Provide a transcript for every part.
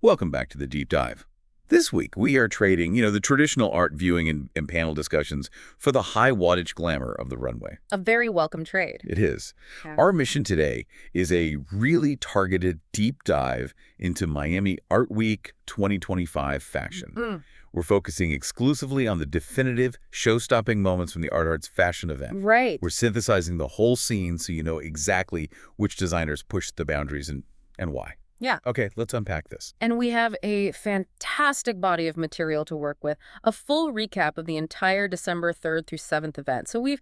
Welcome back to the Deep Dive. This week, we are trading, the traditional art viewing and panel discussions for the high wattage glamour of the runway. A very welcome trade. It is. Yeah. Our mission today is a really targeted deep dive into Miami Art Week 2025 fashion. We're focusing exclusively on the definitive, show-stopping moments from the Art's fashion event. Right. We're synthesizing the whole scene so you know exactly which designers pushed the boundaries and why. Yeah. Okay, let's unpack this. And we have a fantastic body of material to work with, a full recap of the entire December 3rd through 7th event. So we've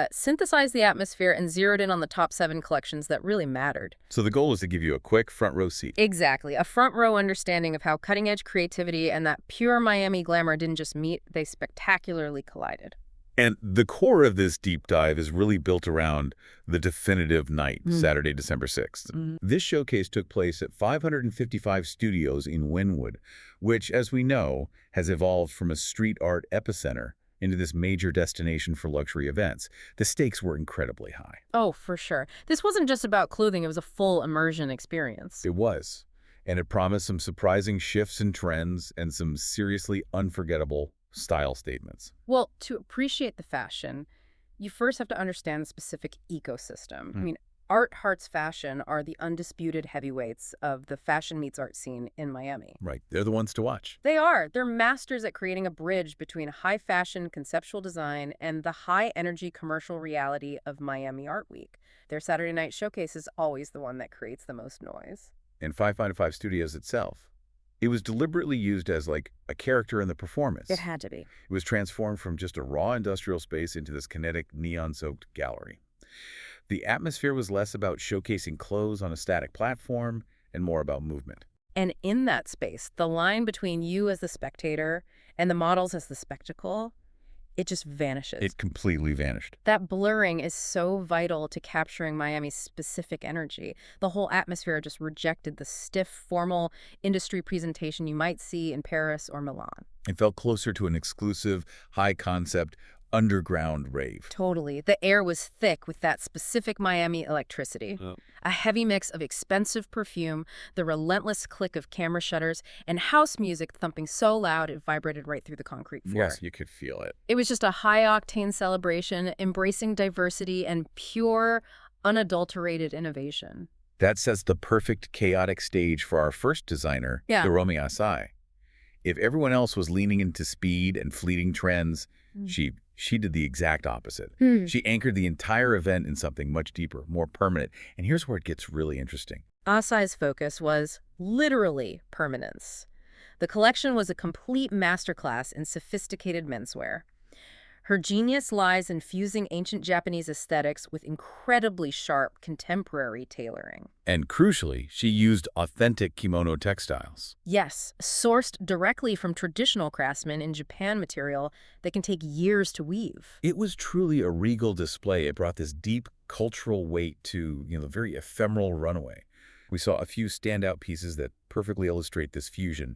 synthesized the atmosphere and zeroed in on the top 7 collections that really mattered. So the goal is to give you a quick front row seat. Exactly. A front row understanding of how cutting-edge creativity and that pure Miami glamour didn't just meet, they spectacularly collided. And the core of this deep dive is really built around the definitive night, Saturday, December 6th. This showcase took place at 555 Studios in Wynwood, which, as we know, has evolved from a street art epicenter into this major destination for luxury events. The stakes were incredibly high. Oh, for sure. This wasn't just about clothing, it was a full immersion experience. It was. And it promised some surprising shifts in trends and some seriously unforgettable style statements. Well, to appreciate the fashion, you first have to understand the specific ecosystem. I mean, Art Hearts Fashion are the undisputed heavyweights of the fashion meets art scene in Miami. Right. They're the ones to watch. They are. They're masters at creating a bridge between high fashion conceptual design and the high energy commercial reality of Miami Art Week. Their Saturday night showcase is always the one that creates the most noise. And 555 Studios itself, it was deliberately used as like a character in the performance. It had to be. It was transformed from just a raw industrial space into this kinetic, neon-soaked gallery. The atmosphere was less about showcasing clothes on a static platform and more about movement. And in that space, the line between you as the spectator and the models as the spectacle, it just vanishes. It completely vanished. That blurring is so vital to capturing Miami's specific energy. The whole atmosphere just rejected the stiff, formal industry presentation you might see in Paris or Milan. It felt closer to an exclusive, high-concept, underground rave. Totally. The air was thick with that specific Miami electricity. Oh. A heavy mix of expensive perfume, the relentless click of camera shutters, and house music thumping so loud it vibrated right through the concrete floor. Yes, you could feel it. It was just a high-octane celebration, embracing diversity and pure, unadulterated innovation. That sets the perfect chaotic stage for our first designer, Hiromi Asai. If everyone else was leaning into speed and fleeting trends, she did the exact opposite. She anchored the entire event in something much deeper, more permanent. And here's where it gets really interesting. Asai's focus was literally permanence. The collection was a complete masterclass in sophisticated menswear. Her genius lies in fusing ancient Japanese aesthetics with incredibly sharp contemporary tailoring. And crucially, she used authentic kimono textiles. Yes, sourced directly from traditional craftsmen in Japan material that can take years to weave. It was truly a regal display. It brought this deep cultural weight to, the very ephemeral runway. We saw a few standout pieces that perfectly illustrate this fusion.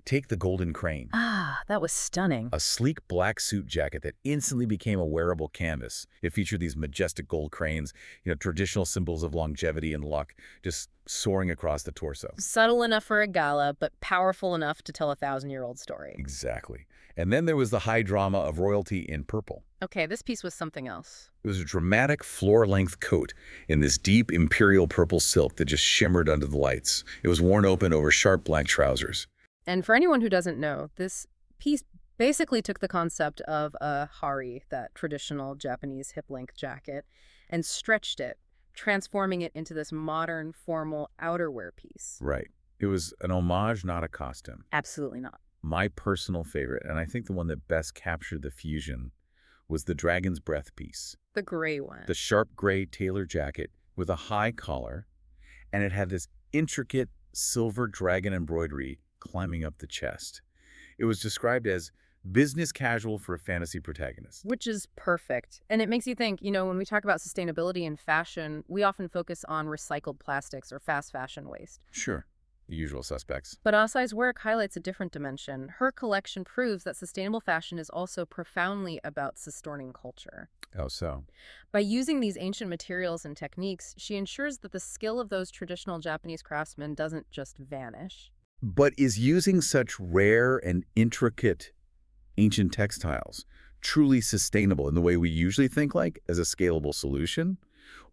Take the golden crane. Ah, that was stunning. A sleek black suit jacket that instantly became a wearable canvas. It featured these majestic gold cranes, traditional symbols of longevity and luck, just soaring across the torso. Subtle enough for a gala, but powerful enough to tell a 1,000-year-old story. Exactly. And then there was the high drama of royalty in purple. Okay, this piece was something else. It was a dramatic floor-length coat in this deep imperial purple silk that just shimmered under the lights. It was worn open over sharp black trousers. And for anyone who doesn't know, this piece basically took the concept of a hari, that traditional Japanese hip-length jacket, and stretched it, transforming it into this modern, formal outerwear piece. Right. It was an homage, not a costume. Absolutely not. My personal favorite, and I think the one that best captured the fusion, was the Dragon's Breath piece. The gray one. The sharp gray tailor jacket with a high collar, and it had this intricate silver dragon embroidery climbing up the chest. It was described as business casual for a fantasy protagonist. Which is perfect. And it makes you think, when we talk about sustainability in fashion, we often focus on recycled plastics or fast fashion waste. Sure. The usual suspects. But Asai's work highlights a different dimension. Her collection proves that sustainable fashion is also profoundly about sustaining culture. Oh, so? By using these ancient materials and techniques, she ensures that the skill of those traditional Japanese craftsmen doesn't just vanish. But is using such rare and intricate ancient textiles truly sustainable in the way we usually think like as a scalable solution?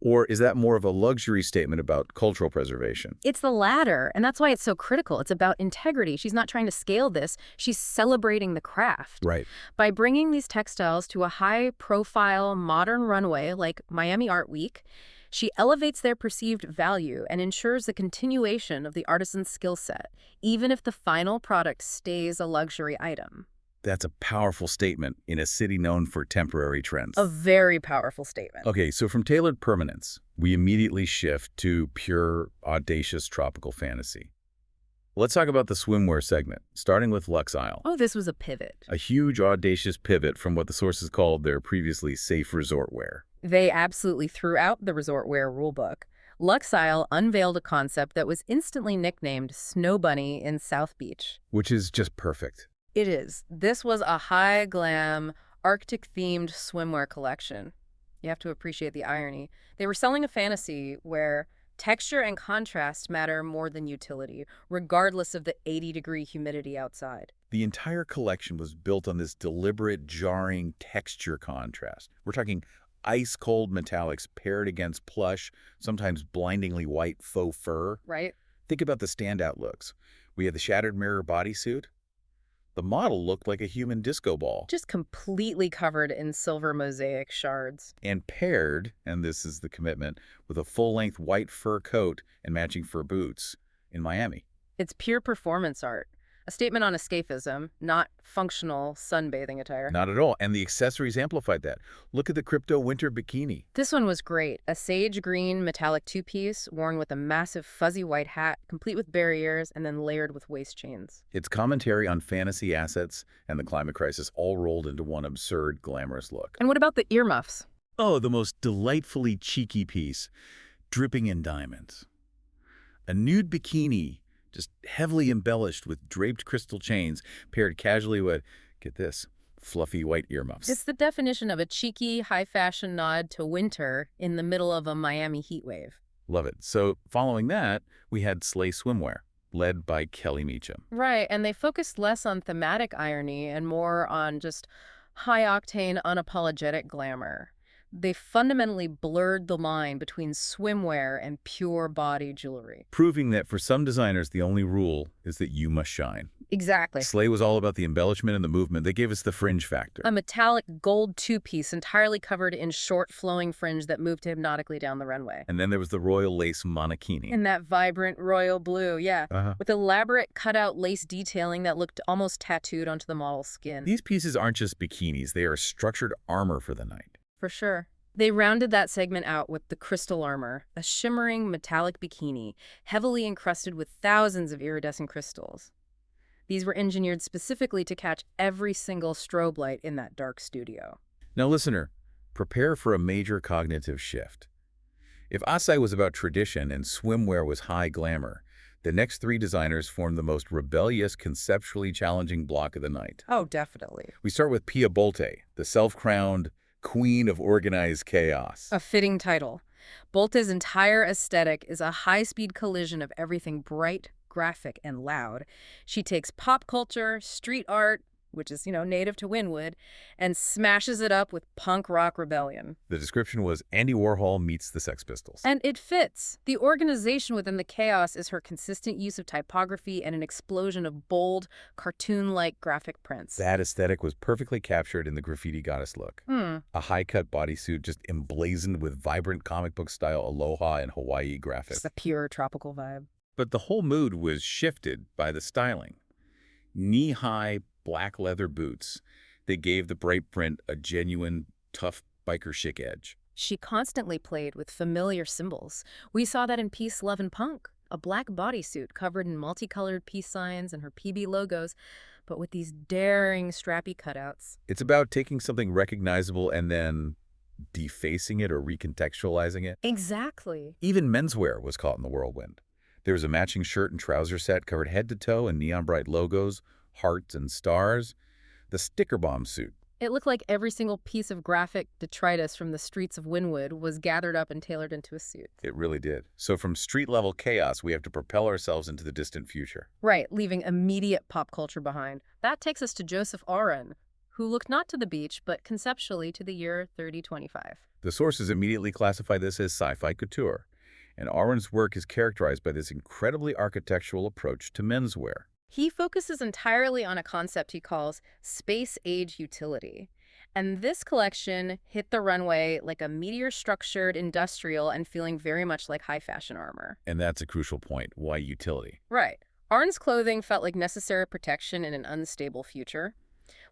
Or is that more of a luxury statement about cultural preservation? It's the latter, and that's why it's so critical. It's about integrity. She's not trying to scale this. She's celebrating the craft. Right. By bringing these textiles to a high-profile modern runway like Miami Art Week, she elevates their perceived value and ensures the continuation of the artisan's skill set, even if the final product stays a luxury item. That's a powerful statement in a city known for temporary trends. A very powerful statement. Okay, so from tailored permanence, we immediately shift to pure, audacious tropical fantasy. Let's talk about the swimwear segment, starting with Lux Isle. Oh, this was a pivot. A huge, audacious pivot from what the sources called their previously safe resort wear. They absolutely threw out the resort wear rulebook. Lux Isle unveiled a concept that was instantly nicknamed Snow Bunny in South Beach. Which is just perfect. It is. This was a high-glam, Arctic-themed swimwear collection. You have to appreciate the irony. They were selling a fantasy where texture and contrast matter more than utility, regardless of the 80-degree humidity outside. The entire collection was built on this deliberate, jarring texture contrast. We're talking ice-cold metallics paired against plush, sometimes blindingly white faux fur. Right? Think about the standout looks. We had the shattered mirror bodysuit. The model looked like a human disco ball. Just completely covered in silver mosaic shards. And paired, and this is the commitment, with a full-length white fur coat and matching fur boots in Miami. It's pure performance art. A statement on escapism, not functional sunbathing attire. Not at all. And the accessories amplified that. Look at the crypto winter bikini. This one was great. A sage green metallic two-piece worn with a massive fuzzy white hat, complete with barriers and then layered with waist chains. It's commentary on fantasy assets and the climate crisis all rolled into one absurd, glamorous look. And what about the earmuffs? Oh, the most delightfully cheeky piece, dripping in diamonds. A nude bikini, just heavily embellished with draped crystal chains, paired casually with, get this, fluffy white earmuffs. It's the definition of a cheeky, high-fashion nod to winter in the middle of a Miami heat wave. Love it. So following that, we had Slay Swimwear, led by Kelly Meacham. Right, and they focused less on thematic irony and more on just high-octane, unapologetic glamour. They fundamentally blurred the line between swimwear and pure body jewelry. Proving that for some designers, the only rule is that you must shine. Exactly. Slay was all about the embellishment and the movement. They gave us the fringe factor. A metallic gold two-piece entirely covered in short flowing fringe that moved hypnotically down the runway. And then there was the royal lace monokini. In that vibrant royal blue, yeah. With elaborate cutout lace detailing that looked almost tattooed onto the model's skin. These pieces aren't just bikinis. They are structured armor for the night. For sure. They rounded that segment out with the crystal armor, a shimmering metallic bikini, heavily encrusted with thousands of iridescent crystals. These were engineered specifically to catch every single strobe light in that dark studio. Now, listener, prepare for a major cognitive shift. If Asai was about tradition and swimwear was high glamour, the next three designers formed the most rebellious, conceptually challenging block of the night. Oh, definitely. We start with Pia Bolte, the self-crowned queen of organized chaos. A fitting title. Bolte's entire aesthetic is a high-speed collision of everything bright, graphic, and loud. She takes pop culture, street art, which is, native to Wynwood, and smashes it up with punk rock rebellion. The description was Andy Warhol meets the Sex Pistols. And it fits. The organization within the chaos is her consistent use of typography and an explosion of bold, cartoon-like graphic prints. That aesthetic was perfectly captured in the graffiti goddess look. A high-cut bodysuit just emblazoned with vibrant comic book-style aloha and Hawaii graphics. It's a pure tropical vibe. But the whole mood was shifted by the styling. Knee-high black leather boots that gave the bright print a genuine, tough biker chic edge. She constantly played with familiar symbols. We saw that in Peace, Love, and Punk, a black bodysuit covered in multicolored peace signs and her PB logos, but with these daring, strappy cutouts. It's about taking something recognizable and then defacing it or recontextualizing it. Exactly. Even menswear was caught in the whirlwind. There was a matching shirt and trouser set covered head to toe in neon bright logos, hearts, and stars. The sticker bomb suit. It looked like every single piece of graphic detritus from the streets of Wynwood was gathered up and tailored into a suit. It really did. So from street-level chaos, we have to propel ourselves into the distant future. Right, leaving immediate pop culture behind. That takes us to Joseph Aron, who looked not to the beach, but conceptually to the year 3025. The sources immediately classify this as sci-fi couture, and Aron's work is characterized by this incredibly architectural approach to menswear. He focuses entirely on a concept he calls space-age utility. And this collection hit the runway like a meteor-structured industrial and feeling very much like high-fashion armor. And that's a crucial point. Why utility? Right. Aron's clothing felt like necessary protection in an unstable future.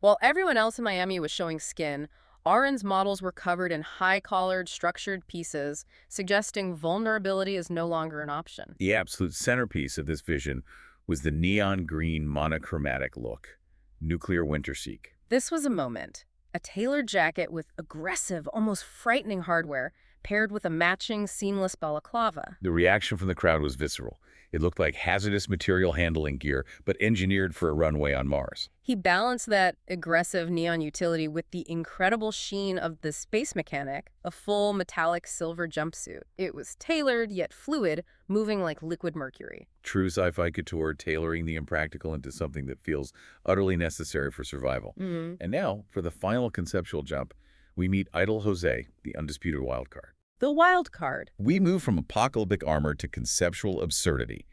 While everyone else in Miami was showing skin, Aron's models were covered in high-collared, structured pieces, suggesting vulnerability is no longer an option. The absolute centerpiece of this vision was the neon green monochromatic look, nuclear winter chic. This was a moment. A tailored jacket with aggressive, almost frightening hardware, paired with a matching seamless balaclava. The reaction from the crowd was visceral. It looked like hazardous material handling gear, but engineered for a runway on Mars. He balanced that aggressive neon utility with the incredible sheen of the space mechanic, a full metallic silver jumpsuit. It was tailored yet fluid, moving like liquid mercury. True sci-fi couture, tailoring the impractical into something that feels utterly necessary for survival. And now, for the final conceptual jump, we meet Idol Jose, the undisputed wildcard. The wild card. We move from apocalyptic armor to conceptual absurdity.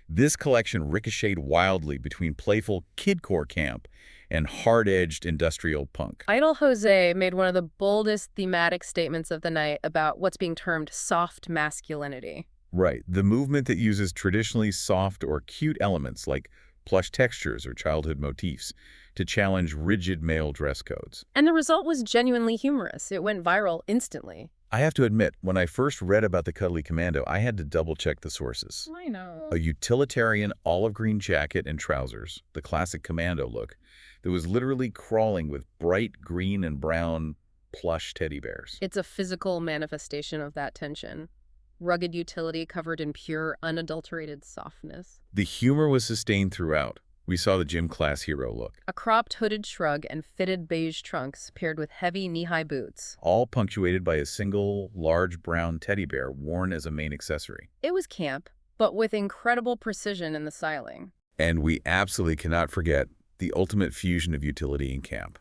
This collection ricocheted wildly between playful kidcore camp and hard-edged industrial punk. Idol Jose made one of the boldest thematic statements of the night about what's being termed soft masculinity. Right, the movement that uses traditionally soft or cute elements like plush textures or childhood motifs to challenge rigid male dress codes. And the result was genuinely humorous. It went viral instantly. I have to admit, when I first read about the Cuddly Commando, I had to double-check the sources. I know. A utilitarian olive green jacket and trousers, the classic commando look, that was literally crawling with bright green and brown plush teddy bears. It's a physical manifestation of that tension. Rugged utility covered in pure, unadulterated softness. The humor was sustained throughout. We saw the gym class hero look. A cropped hooded shrug and fitted beige trunks paired with heavy knee-high boots. All punctuated by a single, large brown teddy bear worn as a main accessory. It was camp, but with incredible precision in the styling. And we absolutely cannot forget the ultimate fusion of utility and camp.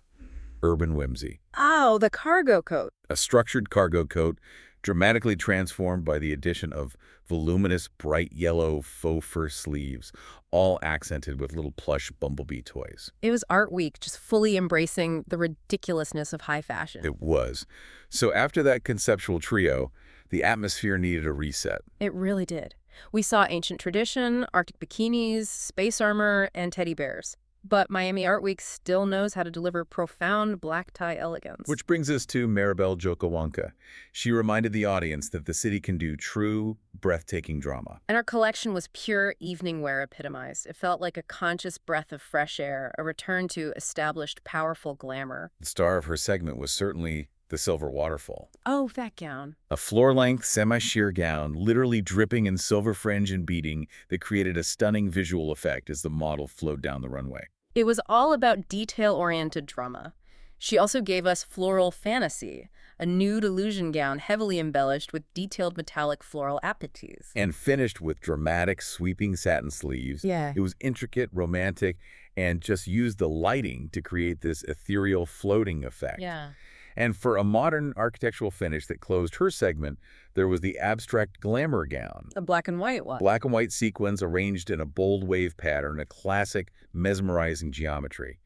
Urban whimsy. Oh, the cargo coat. A structured cargo coat dramatically transformed by the addition of voluminous bright yellow faux fur sleeves, all accented with little plush bumblebee toys. It was Art Week, just fully embracing the ridiculousness of high fashion. It was. So after that conceptual trio, the atmosphere needed a reset. It really did. We saw ancient tradition, Arctic bikinis, space armor, and teddy bears. But Miami Art Week still knows how to deliver profound black tie elegance. Which brings us to Maribel Jokawanka. She reminded the audience that the city can do true, breathtaking drama. And our collection was pure evening wear epitomized. It felt like a conscious breath of fresh air, a return to established, powerful glamour. The star of her segment was certainly the silver waterfall. Oh, that gown. A floor-length, semi-sheer gown, literally dripping in silver fringe and beading that created a stunning visual effect as the model flowed down the runway. It was all about detail-oriented drama. She also gave us Floral Fantasy, a nude illusion gown heavily embellished with detailed metallic floral appliques. And finished with dramatic, sweeping satin sleeves. Yeah. It was intricate, romantic, and just used the lighting to create this ethereal floating effect. Yeah. And for a modern architectural finish that closed her segment, there was the abstract glamour gown. A black and white one. Black and white sequins arranged in a bold wave pattern, a classic, mesmerizing geometry.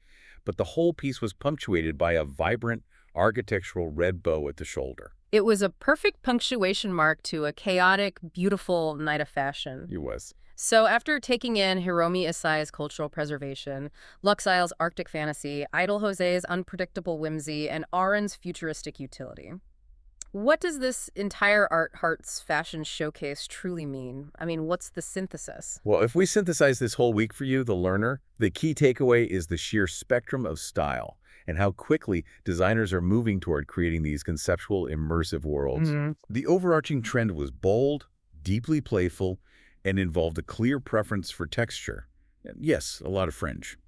But the whole piece was punctuated by a vibrant, architectural red bow at the shoulder. It was a perfect punctuation mark to a chaotic, beautiful night of fashion. It was. So after taking in Hiromi Isai's cultural preservation, Luxeil's Arctic fantasy, Idol Jose's unpredictable whimsy, and Aron's futuristic utility, what does this entire Art Hearts fashion showcase truly mean? I mean, what's the synthesis? Well, if we synthesize this whole week for you, the learner, the key takeaway is the sheer spectrum of style and how quickly designers are moving toward creating these conceptual, immersive worlds. The overarching trend was bold, deeply playful, and involved a clear preference for texture. And yes, a lot of fringe.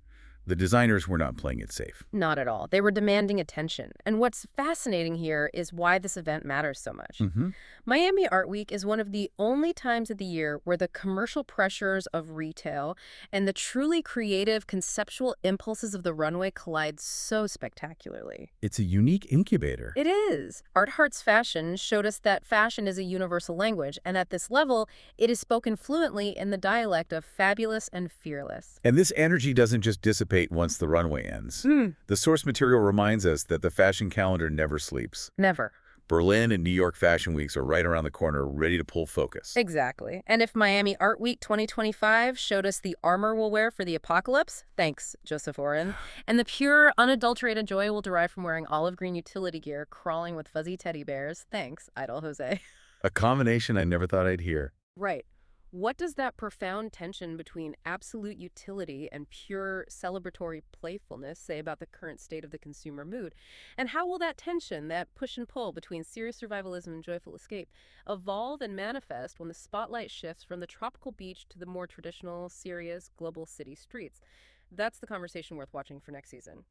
The designers were not playing it safe. Not at all. They were demanding attention. And what's fascinating here is why this event matters so much. Hmm. Miami Art Week is one of the only times of the year where the commercial pressures of retail and the truly creative, conceptual impulses of the runway collide so spectacularly. It's a unique incubator. It is. Art Hart's fashion showed us that fashion is a universal language, and at this level, it is spoken fluently in the dialect of fabulous and fearless. And this energy doesn't just dissipate once the runway ends. The source material reminds us that the fashion calendar never sleeps. Never. Berlin and New York Fashion Weeks are right around the corner, ready to pull focus. Exactly. And if Miami Art Week 2025 showed us the armor we'll wear for the apocalypse, thanks, Joseph Oren, and the pure, unadulterated joy we'll derive from wearing olive green utility gear crawling with fuzzy teddy bears, thanks, Idol Jose. A combination I never thought I'd hear. Right. What does that profound tension between absolute utility and pure celebratory playfulness say about the current state of the consumer mood? And how will that tension, that push and pull between serious survivalism and joyful escape, evolve and manifest when the spotlight shifts from the tropical beach to the more traditional, serious, global city streets? That's the conversation worth watching for next season.